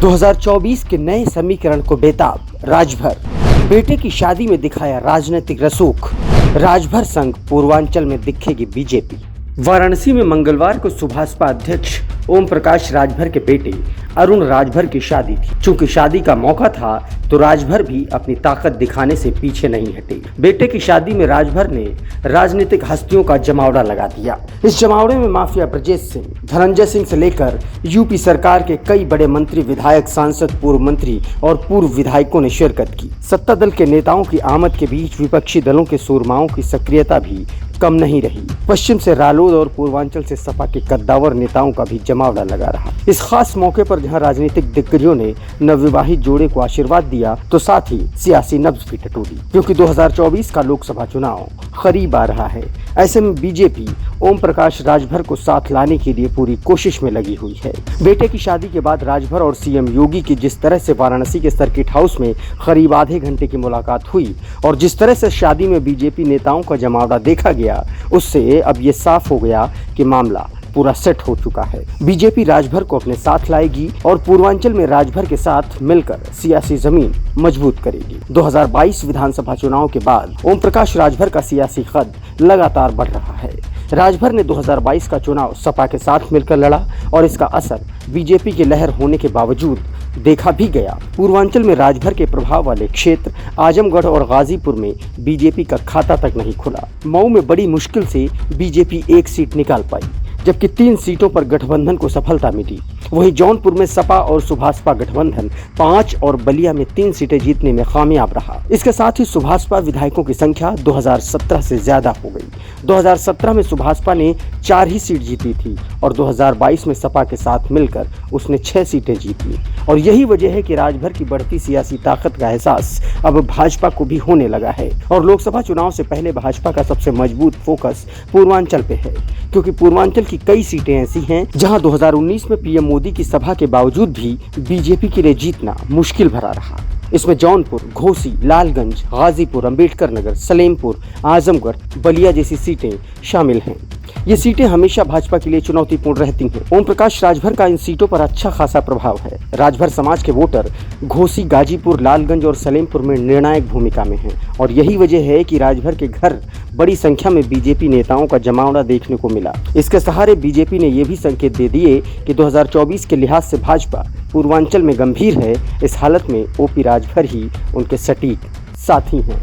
2024 के नए समीकरण को बेताब राजभर। बेटे की शादी में दिखाया राजनीतिक रसूख। राजभर संग पूर्वांचल में दिखेगी बीजेपी। वाराणसी में मंगलवार को सुभाषपा अध्यक्ष ओम प्रकाश राजभर के बेटे अरुण राजभर की शादी थी। चूंकि शादी का मौका था तो राजभर भी अपनी ताकत दिखाने से पीछे नहीं हटे। बेटे की शादी में राजभर ने राजनीतिक हस्तियों का जमावड़ा लगा दिया। इस जमावड़े में माफिया ब्रजेश सिंह, धनंजय सिंह से लेकर यूपी सरकार के कई बड़े मंत्री, विधायक, सांसद, पूर्व मंत्री और पूर्व विधायकों ने शिरकत की। सत्ता दल के नेताओं की आमद के बीच विपक्षी दलों के सूरमाओं की सक्रियता भी कम नहीं रही। पश्चिम से रालोद और पूर्वांचल से सपा के कद्दावर नेताओं का भी जमावड़ा लगा रहा। इस खास मौके पर जहां राजनीतिक दिग्गजों ने नवविवाहित जोड़े को आशीर्वाद दिया तो साथ ही सियासी नब्ज भी टटोली, क्योंकि 2024 का लोकसभा चुनाव करीब आ रहा है। ऐसे में बीजेपी ओम प्रकाश राजभर को साथ लाने के लिए पूरी कोशिश में लगी हुई है। बेटे की शादी के बाद राजभर और सीएम योगी की जिस तरह से वाराणसी के सर्किट हाउस में करीब आधे घंटे की मुलाकात हुई और जिस तरह से शादी में बीजेपी नेताओं का जमावड़ा देखा गया, उससे अब ये साफ हो गया कि मामला पूरा सेट हो चुका है। बीजेपी राजभर को अपने साथ लाएगी और पूर्वांचल में राजभर के साथ मिलकर सियासी जमीन मजबूत करेगी। 2022 विधानसभा चुनाव के बाद ओम प्रकाश राजभर का सियासी कद लगातार बढ़ रहा है। राजभर ने 2022 का चुनाव सपा के साथ मिलकर लड़ा और इसका असर बीजेपी की लहर होने के बावजूद देखा भी गया। पूर्वांचल में राजभर के प्रभाव वाले क्षेत्र आजमगढ़ और गाजीपुर में बीजेपी का खाता तक नहीं खुला। मऊ में बड़ी मुश्किल से बीजेपी एक सीट निकाल पाई, जबकि 3 सीटों पर गठबंधन को सफलता मिली। वहीं जौनपुर में सपा और सुभाषपा गठबंधन 5 और बलिया में 3 सीटें जीतने में कामयाब रहा। इसके साथ ही सुभाषपा विधायकों की संख्या 2017 से ज्यादा हो गई। 2017 में सुभाषपा ने 4 ही सीट जीती थी और 2022 में सपा के साथ मिलकर उसने 6 सीटें जीती। और यही वजह है कि राजभर की बढ़ती सियासी ताकत का एहसास अब भाजपा को भी होने लगा है। और लोकसभा चुनाव से पहले भाजपा का सबसे मजबूत फोकस पूर्वांचल पे है, क्योंकि पूर्वांचल की कई सीटें ऐसी हैं जहां 2019 में पीएम मोदी की सभा के बावजूद भी बीजेपी के लिए जीतना मुश्किल भरा रहा। इसमें जौनपुर, घोसी, लालगंज, गाजीपुर, अंबेडकर नगर, सलेमपुर, आजमगढ़, बलिया जैसी सीटें शामिल हैं। ये सीटें हमेशा भाजपा के लिए चुनौतीपूर्ण रहती हैं। ओम प्रकाश राजभर का इन सीटों पर अच्छा खासा प्रभाव है। राजभर समाज के वोटर घोसी, गाजीपुर, लालगंज और सलेमपुर में निर्णायक भूमिका में हैं और यही वजह है कि राजभर के घर बड़ी संख्या में बीजेपी नेताओं का जमावड़ा देखने को मिला। इसके सहारे बीजेपी ने यह भी संकेत दे दिए कि 2024 के लिहाज से भाजपा पूर्वांचल में गंभीर है। इस हालत में ओपी राजभर ही उनके सटीक साथी हैं।